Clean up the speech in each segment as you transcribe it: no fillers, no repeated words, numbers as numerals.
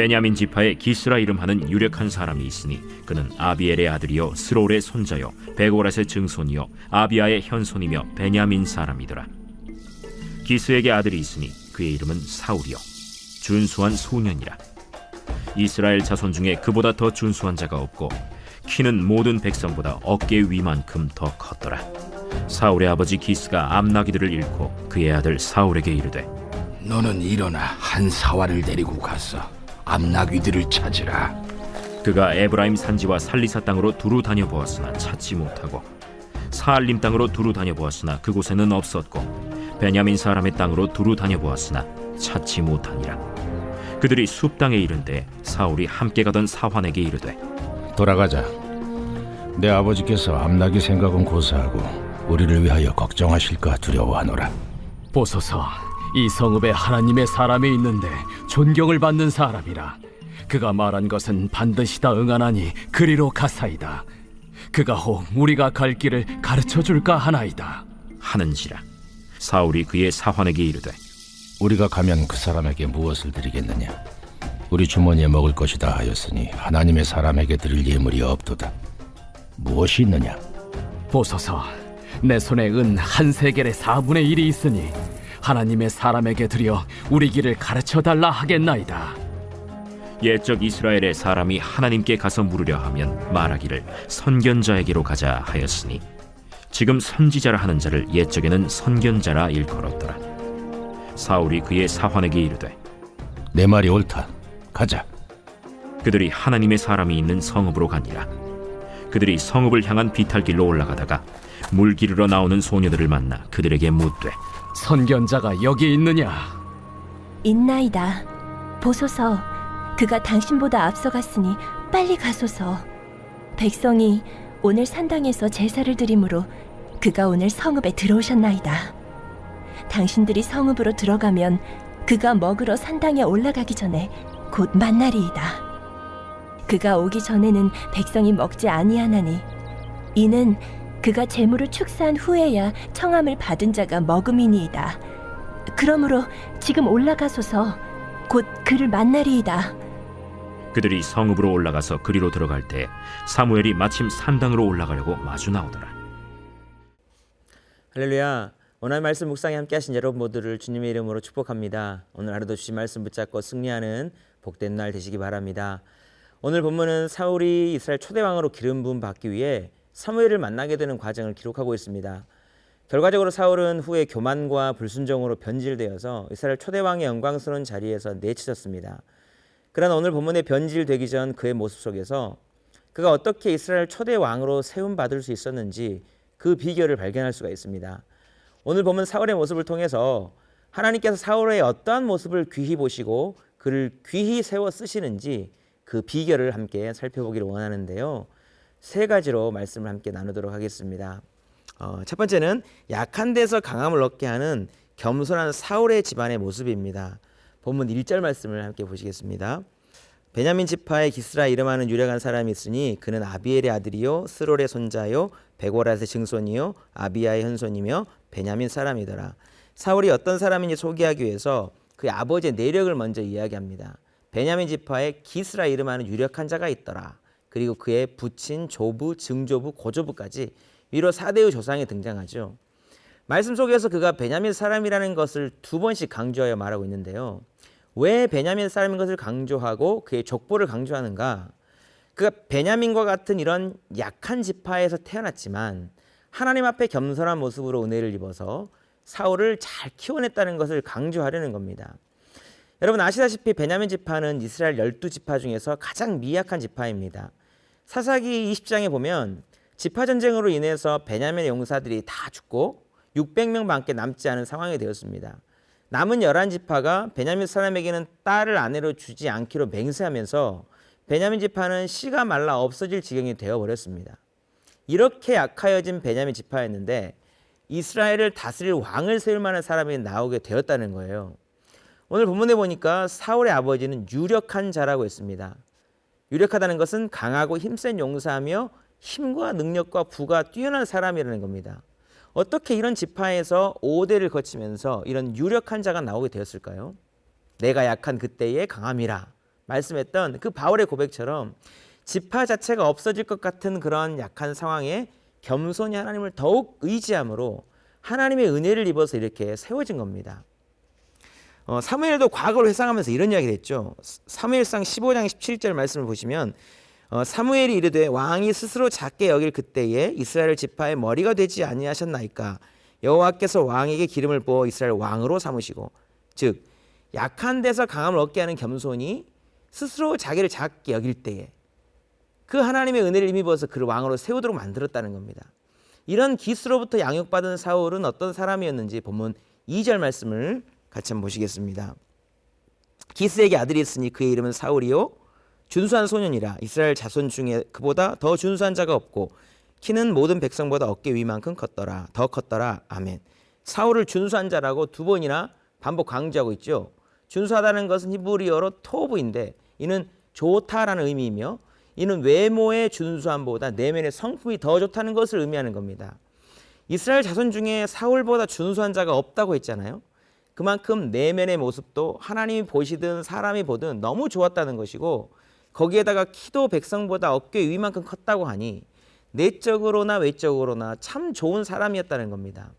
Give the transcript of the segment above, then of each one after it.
베냐민 지파에 기스라 이름하는 유력한 사람이 있으니 그는 아비엘의 아들이요 스롤의 손자요 베고랏의 증손이요 아비아의 현손이며 베냐민 사람이더라. 기스에게 아들이 있으니 그의 이름은 사울이요 준수한 소년이라. 이스라엘 자손 중에 그보다 더 준수한 자가 없고 키는 모든 백성보다 어깨 위만큼 더 컸더라. 사울의 아버지 기스가 암나기들을 잃고 그의 아들 사울에게 이르되, 너는 일어나 한 사활을 데리고 가서 암나귀들을 찾으라. 그가 에브라임 산지와 살리사 땅으로 두루 다녀보았으나 찾지 못하고 사알림 땅으로 두루 다녀보았으나 그곳에는 없었고 베냐민 사람의 땅으로 두루 다녀보았으나 찾지 못하니라. 그들이 숲 땅에 이른데 사울이 함께 가던 사환에게 이르되, 돌아가자. 내 아버지께서 암나귀 생각은 고사하고 우리를 위하여 걱정하실까 두려워하노라. 보소서, 이 성읍에 하나님의 사람이 있는데 존경을 받는 사람이라. 그가 말한 것은 반드시 다 응하나니 그리로 가사이다. 그가 혹 우리가 갈 길을 가르쳐 줄까 하나이다 하는지라. 사울이 그의 사환에게 이르되, 우리가 가면 그 사람에게 무엇을 드리겠느냐? 우리 주머니에 먹을 것이다 하였으니 하나님의 사람에게 드릴 예물이 없도다. 무엇이 있느냐? 보소서, 내 손에 은 한 세겔의 4분의 1이 있으니 하나님의 사람에게 드려 우리 길을 가르쳐 달라 하겠나이다. 옛적 이스라엘의 사람이 하나님께 가서 물으려 하면 말하기를 선견자에게로 가자 하였으니 지금 선지자라 하는 자를 옛적에는 선견자라 일컬었더라. 사울이 그의 사환에게 이르되, 내 말이 옳다. 가자. 그들이 하나님의 사람이 있는 성읍으로 가니라. 그들이 성읍을 향한 비탈길로 올라가다가 물 기르러 나오는 소녀들을 만나 그들에게 묻되, 선견자가 여기 있느냐? 있나이다. 보소서, 그가 당신보다 앞서갔으니 빨리 가소서. 백성이 오늘 산당에서 제사를 드리므로 그가 오늘 성읍에 들어오셨나이다. 당신들이 성읍으로 들어가면 그가 먹으러 산당에 올라가기 전에 곧 만나리이다. 그가 오기 전에는 백성이 먹지 아니하나니 이는 그가 재물을 축사한 후에야 청함을 받은 자가 먹음이니이다. 그러므로 지금 올라가소서. 곧 그를 만나리이다. 그들이 성읍으로 올라가서 그리로 들어갈 때 사무엘이 마침 산당으로 올라가려고 마주 나오더라. 할렐루야. 오늘 말씀 묵상에 함께 하신 여러분 모두를 주님의 이름으로 축복합니다. 오늘 하루도 주신 말씀 붙잡고 승리하는 복된 날 되시기 바랍니다. 오늘 본문은 사울이 이스라엘 초대왕으로 기름 부음 받기 위해 사무엘을 만나게 되는 과정을 기록하고 있습니다. 결과적으로 사울은 후에 교만과 불순종으로 변질되어서 이스라엘 초대왕의 영광스러운 자리에서 내치졌습니다. 그러나 오늘 본문에 변질되기 전 그의 모습 속에서 그가 어떻게 이스라엘 초대왕으로 세움받을 수 있었는지 그 비결을 발견할 수가 있습니다. 오늘 보면 사울의 모습을 통해서 하나님께서 사울의 어떠한 모습을 귀히 보시고 그를 귀히 세워 쓰시는지 그 비결을 함께 살펴보기를 원하는데요. 세 가지로 말씀을 함께 나누도록 하겠습니다. 첫 번째는 약한 데서 강함을 얻게 하는 겸손한 사울의 집안의 모습입니다. 본문 1절 말씀을 함께 보시겠습니다. 베냐민 지파의 기스라 이름하는 유력한 사람이 있으니 그는 아비엘의 아들이요 스롤의 손자요 베고랏의 증손이요 아비아의 현손이며 베냐민 사람이더라. 사울이 어떤 사람인지 소개하기 위해서 그의 아버지의 내력을 먼저 이야기합니다. 베냐민 지파에 기스라 이름하는 유력한 자가 있더라. 그리고 그의 부친, 조부, 증조부, 고조부까지 위로 4대의 조상이 등장하죠. 말씀 속에서 그가 베냐민 사람이라는 것을 2번씩 강조하여 말하고 있는데요. 왜 베냐민 사람인 것을 강조하고 그의 족보를 강조하는가? 그가 베냐민과 같은 이런 약한 지파에서 태어났지만 하나님 앞에 겸손한 모습으로 은혜를 입어서 사울을 잘 키워냈다는 것을 강조하려는 겁니다. 여러분 아시다시피 베냐민 지파는 이스라엘 12지파 중에서 가장 미약한 지파입니다. 사사기 20장에 보면 지파 전쟁으로 인해서 베냐민의 용사들이 다 죽고 600명밖에 남지 않은 상황이 되었습니다. 남은 11지파가 베냐민 사람에게는 딸을 아내로 주지 않기로 맹세하면서 베냐민 지파는 씨가 말라 없어질 지경이 되어버렸습니다. 이렇게 약하여진 베냐민 지파였는데 이스라엘을 다스릴 왕을 세울 만한 사람이 나오게 되었다는 거예요. 오늘 본문에 보니까 사울의 아버지는 유력한 자라고 했습니다. 유력하다는 것은 강하고 힘센 용사하며 힘과 능력과 부가 뛰어난 사람이라는 겁니다. 어떻게 이런 지파에서 5대를 거치면서 이런 유력한 자가 나오게 되었을까요? 내가 약한 그때의 강함이라 말씀했던 그 바울의 고백처럼 지파 자체가 없어질 것 같은 그런 약한 상황에 겸손히 하나님을 더욱 의지함으로 하나님의 은혜를 입어서 이렇게 세워진 겁니다. 사무엘도 과거를 회상하면서 이런 이야기를 했죠. 사무엘상 15장 17절 말씀을 보시면 사무엘이 이르되 왕이 스스로 작게 여길 그때에 이스라엘 지파의 머리가 되지 아니하셨나이까. 여호와께서 왕에게 기름을 부어 이스라엘 왕으로 삼으시고, 즉 약한 데서 강함을 얻게 하는 겸손이 스스로 자기를 작게 여길 때에 그 하나님의 은혜를 힘입어서 그를 왕으로 세우도록 만들었다는 겁니다. 이런 기스로부터 양육받은 사울은 어떤 사람이었는지 본문 2절 말씀을 같이 한번 보시겠습니다. 기스에게 아들이 있으니 그의 이름은 사울이요 준수한 소년이라. 이스라엘 자손 중에 그보다 더 준수한 자가 없고 키는 모든 백성보다 어깨 위만큼 컸더라. 더 컸더라. 아멘. 사울을 준수한 자라고 두 번이나 반복 강조하고 있죠. 준수하다는 것은 히브리어로 토브인데 이는 좋다라는 의미이며 이는 외모의 준수함보다 내면의 성품이 더 좋다는 것을 의미하는 겁니다. 이스라엘 자손 중에 사울보다 준수한 자가 없다고 했잖아요. 그만큼 내면의 모습도 하나님이 보시든 사람이 보든 너무 좋았다는 것이고, 거기에다가 키도 백성보다 어깨 위만큼 컸다고 하니 내적으로나 외적으로나 참 좋은 사람이었다는 겁니다.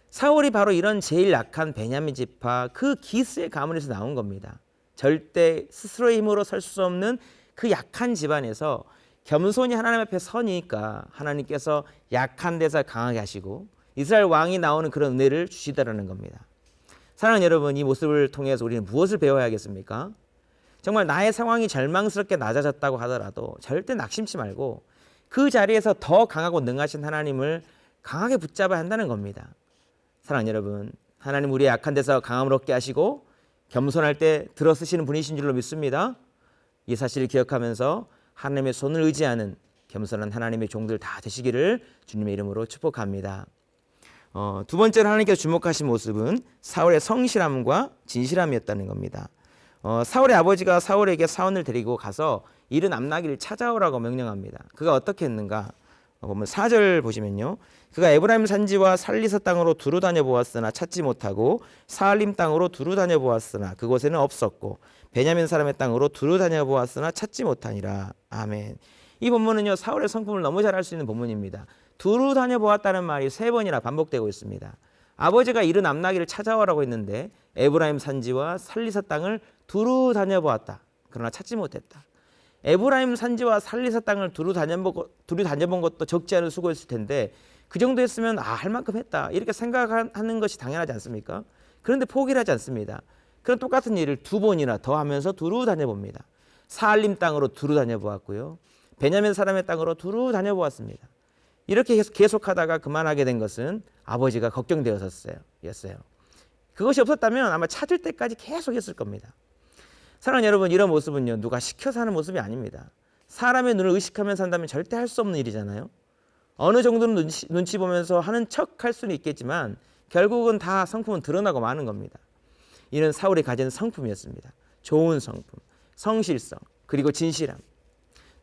사울이 바로 이런 제일 약한 베냐민 지파 그 기스의 가문에서 나온 겁니다. 절대 스스로의 힘으로 설 수 없는 그 약한 집안에서 겸손히 하나님 앞에 서니까 하나님께서 약한 데서 강하게 하시고 이스라엘 왕이 나오는 그런 은혜를 주시다라는 겁니다. 사랑하는 여러분, 이 모습을 통해서 우리는 무엇을 배워야겠습니까? 정말 나의 상황이 절망스럽게 낮아졌다고 하더라도 절대 낙심치 말고 그 자리에서 더 강하고 능하신 하나님을 강하게 붙잡아야 한다는 겁니다. 사랑하는 여러분, 하나님 우리의 약한 데서 강함을 얻게 하시고 겸손할 때 들어쓰시는 분이신 줄로 믿습니다. 이 사실을 기억하면서 하나님의 손을 의지하는 겸손한 하나님의 종들 다 되시기를 주님의 이름으로 축복합니다. 두 번째로 하나님께서 주목하신 모습은 사울의 성실함과 진실함이었다는 겁니다. 사울의 아버지가 사울에게 사원을 데리고 가서 이른 암나기를 찾아오라고 명령합니다. 그가 어떻게 했는가? 보면 4절 보시면요. 그가 에브라임 산지와 살리서 땅으로 두루 다녀 보았으나 찾지 못하고 사알림 땅으로 두루 다녀 보았으나 그곳에는 없었고 베냐민 사람의 땅으로 두루 다녀 보았으나 찾지 못하니라. 아멘. 이 본문은요, 사울의 성품을 너무 잘 알 수 있는 본문입니다. 두루 다녀 보았다는 말이 3번이나 반복되고 있습니다. 아버지가 이른 암나기를 찾아오라고 했는데 에브라임 산지와 살리서 땅을 두루 다녀 보았다. 그러나 찾지 못했다. 에브라임 산지와 살리서 땅을 두루 다녀본 것도 적지 않은 수고였을 텐데 그 정도 했으면 할 만큼 했다 이렇게 생각하는 것이 당연하지 않습니까? 그런데 포기를 하지 않습니다. 그런 똑같은 일을 2번이나 더 하면서 두루 다녀봅니다. 사알림 땅으로 두루 다녀보았고요. 베냐민 사람의 땅으로 두루 다녀보았습니다. 이렇게 계속하다가 그만하게 된 것은 아버지가 걱정되었어요. 그것이 없었다면 아마 찾을 때까지 계속 했을 겁니다. 사랑하는 여러분, 이런 모습은요, 누가 시켜서 하는 모습이 아닙니다. 사람의 눈을 의식하면 산다면 절대 할 수 없는 일이잖아요. 어느 정도는 눈치 보면서 하는 척 할 수는 있겠지만 결국은 다 성품은 드러나고 마는 겁니다. 이는 사울이 가진 성품이었습니다. 좋은 성품, 성실성, 그리고 진실함.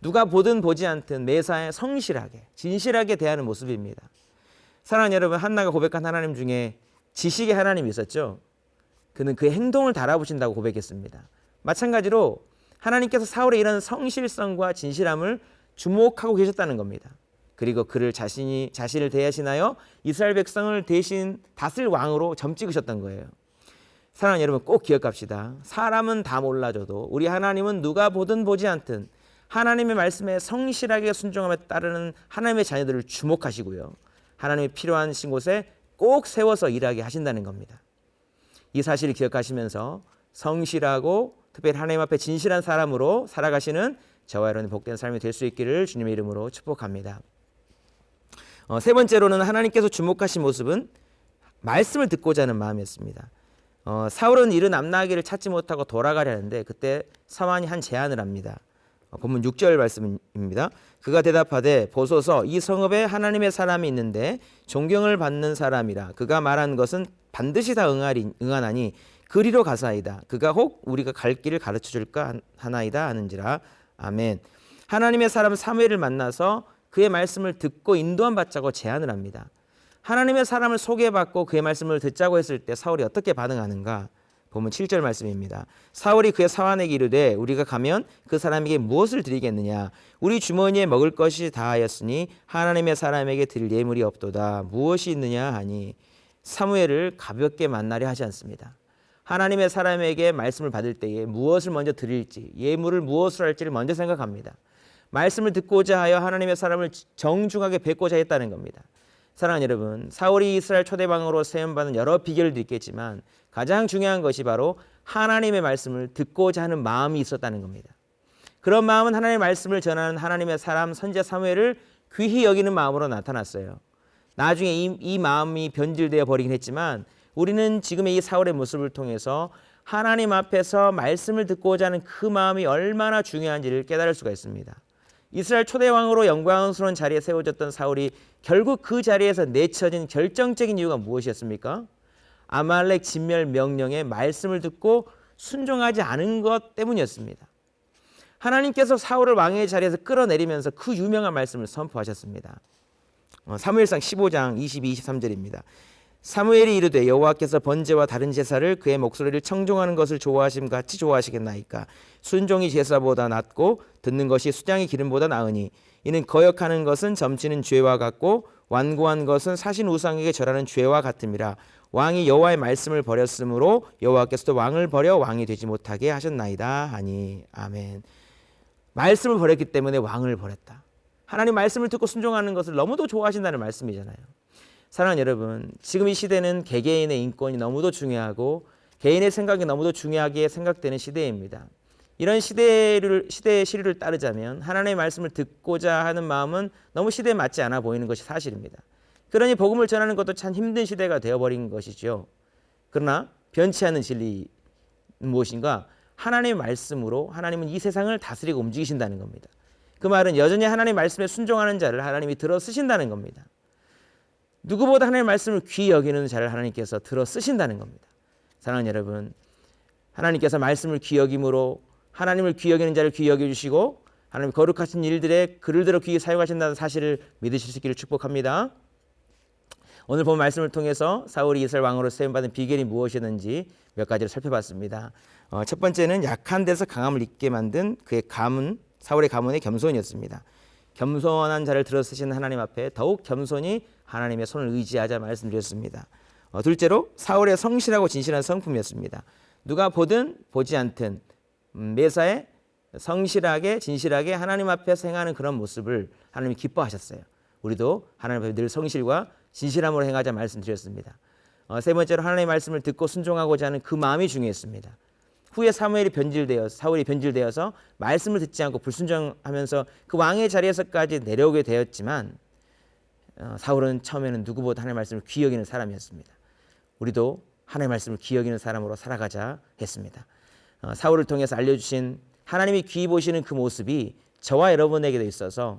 누가 보든 보지 않든 매사에 성실하게, 진실하게 대하는 모습입니다. 사랑하는 여러분, 한나가 고백한 하나님 중에 지식의 하나님이 있었죠. 그는 그의 행동을 달아보신다고 고백했습니다. 마찬가지로 하나님께서 사울의 이런 성실성과 진실함을 주목하고 계셨다는 겁니다. 그리고 그를 자신을 대하시나요? 이스라엘 백성을 대신 다스릴 왕으로 점 찍으셨던 거예요. 사랑하는 여러분, 꼭 기억합시다. 사람은 다 몰라줘도 우리 하나님은 누가 보든 보지 않든 하나님의 말씀에 성실하게 순종함에 따르는 하나님의 자녀들을 주목하시고요. 하나님이 필요한 곳에 꼭 세워서 일하게 하신다는 겁니다. 이 사실을 기억하시면서 성실하고 특별히 하나님 앞에 진실한 사람으로 살아가시는 저와 여러분의 복된 삶이 될 수 있기를 주님의 이름으로 축복합니다. 세 번째로는 하나님께서 주목하신 모습은 말씀을 듣고자 하는 마음이었습니다. 사울은 이른 암나기를 찾지 못하고 돌아가려는데 그때 사만이 한 제안을 합니다. 본문 6절 말씀입니다. 그가 대답하되 보소서 이 성읍에 하나님의 사람이 있는데 존경을 받는 사람이라. 그가 말한 것은 반드시 다 응하나니 그리로 가사이다. 그가 혹 우리가 갈 길을 가르쳐 줄까 하나이다 하는지라. 아멘. 하나님의 사람 사무엘을 만나서 그의 말씀을 듣고 인도함 받자고 제안을 합니다. 하나님의 사람을 소개받고 그의 말씀을 듣자고 했을 때 사울이 어떻게 반응하는가? 보면 7절 말씀입니다. 사울이 그의 사환에게 이르되 우리가 가면 그 사람에게 무엇을 드리겠느냐? 우리 주머니에 먹을 것이 다하였으니 하나님의 사람에게 드릴 예물이 없도다. 무엇이 있느냐 하니 사무엘을 가볍게 만나려 하지 않습니다. 하나님의 사람에게 말씀을 받을 때에 무엇을 먼저 드릴지, 예물을 무엇을 할지를 먼저 생각합니다. 말씀을 듣고자 하여 하나님의 사람을 정중하게 뵙고자 했다는 겁니다. 사랑하는 여러분, 사울이 이스라엘 초대왕으로 세움받은 여러 비결도 있겠지만 가장 중요한 것이 바로 하나님의 말씀을 듣고자 하는 마음이 있었다는 겁니다. 그런 마음은 하나님의 말씀을 전하는 하나님의 사람 선지자 사무엘을 귀히 여기는 마음으로 나타났어요. 나중에 이 마음이 변질되어 버리긴 했지만 우리는 지금의 이 사울의 모습을 통해서 하나님 앞에서 말씀을 듣고자 하는 그 마음이 얼마나 중요한지를 깨달을 수가 있습니다. 이스라엘 초대왕으로 영광스러운 자리에 세워졌던 사울이 결국 그 자리에서 내쳐진 결정적인 이유가 무엇이었습니까? 아말렉 진멸 명령에 말씀을 듣고 순종하지 않은 것 때문이었습니다. 하나님께서 사울을 왕의 자리에서 끌어내리면서 그 유명한 말씀을 선포하셨습니다. 사무엘상 15장 22, 23절입니다. 사무엘이 이르되 여호와께서 번제와 다른 제사를 그의 목소리를 청종하는 것을 좋아하심 같이 좋아하시겠나이까? 순종이 제사보다 낫고 듣는 것이 수장의 기름보다 나으니 이는 거역하는 것은 점치는 죄와 같고 완고한 것은 사신 우상에게 절하는 죄와 같음이라. 왕이 여호와의 말씀을 버렸으므로 여호와께서도 왕을 버려 왕이 되지 못하게 하셨나이다 하니. 아멘. 말씀을 버렸기 때문에 왕을 버렸다. 하나님 말씀을 듣고 순종하는 것을 너무도 좋아하신다는 말씀이잖아요. 사랑하는 여러분, 지금 이 시대는 개개인의 인권이 너무도 중요하고 개인의 생각이 너무도 중요하게 생각되는 시대입니다. 이런 시대의 시류를 따르자면 하나님의 말씀을 듣고자 하는 마음은 너무 시대에 맞지 않아 보이는 것이 사실입니다. 그러니 복음을 전하는 것도 참 힘든 시대가 되어버린 것이죠. 그러나 변치 않는 진리는 무엇인가? 하나님의 말씀으로 하나님은 이 세상을 다스리고 움직이신다는 겁니다. 그 말은 여전히 하나님의 말씀에 순종하는 자를 하나님이 들어 쓰신다는 겁니다. 누구보다 하나님의 말씀을 귀히 여기는 자를 하나님께서 들어 쓰신다는 겁니다. 사랑하는 여러분, 하나님께서 말씀을 귀히 여김으로 하나님을 귀히 여기는 자를 귀히 여겨주시고 하나님 거룩하신 일들에 그를 들어 귀히 사용하신다는 사실을 믿으실 수 있기를 축복합니다. 오늘 본 말씀을 통해서 사울이 이스라엘 왕으로 세움받은 비결이 무엇이었는지 몇 가지를 살펴봤습니다. 첫 번째는 약한 데서 강함을 입게 만든 그의 가문, 사울의 가문의 겸손이었습니다. 겸손한 자를 들어 쓰시는 하나님 앞에 더욱 겸손히 하나님의 손을 의지하자 말씀드렸습니다. 둘째로 사울의 성실하고 진실한 성품이었습니다. 누가 보든 보지 않든 매사에 성실하게 진실하게 하나님 앞에서 행하는 그런 모습을 하나님이 기뻐하셨어요. 우리도 하나님 앞에 늘 성실과 진실함으로 행하자 말씀드렸습니다. 세 번째로 하나님의 말씀을 듣고 순종하고자 하는 그 마음이 중요했습니다. 후에 사울이 변질되어서 말씀을 듣지 않고 불순종하면서 그 왕의 자리에서까지 내려오게 되었지만 사울은 처음에는 누구보다 하나님의 말씀을 귀히 여기는 사람이었습니다. 우리도 하나님의 말씀을 귀히 여기는 사람으로 살아가자 했습니다. 사울을 통해서 알려주신 하나님이 귀히 보시는 그 모습이 저와 여러분에게도 있어서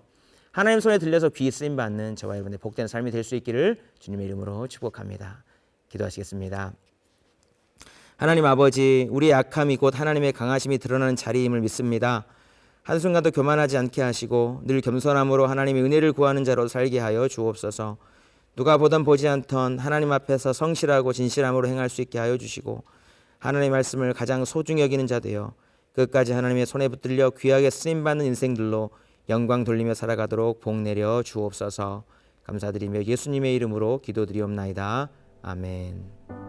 하나님 손에 들려서 귀히 쓰임받는 저와 여러분의 복된 삶이 될 수 있기를 주님의 이름으로 축복합니다. 기도하시겠습니다. 하나님 아버지, 우리의 약함이 곧 하나님의 강하심이 드러나는 자리임을 믿습니다. 한순간도 교만하지 않게 하시고 늘 겸손함으로 하나님의 은혜를 구하는 자로 살게 하여 주옵소서. 누가 보던 보지 않던 하나님 앞에서 성실하고 진실함으로 행할 수 있게 하여 주시고 하나님의 말씀을 가장 소중히 여기는 자 되어 끝까지 하나님의 손에 붙들려 귀하게 쓰임받는 인생들로 영광 돌리며 살아가도록 복 내려 주옵소서. 감사드리며 예수님의 이름으로 기도드리옵나이다. 아멘.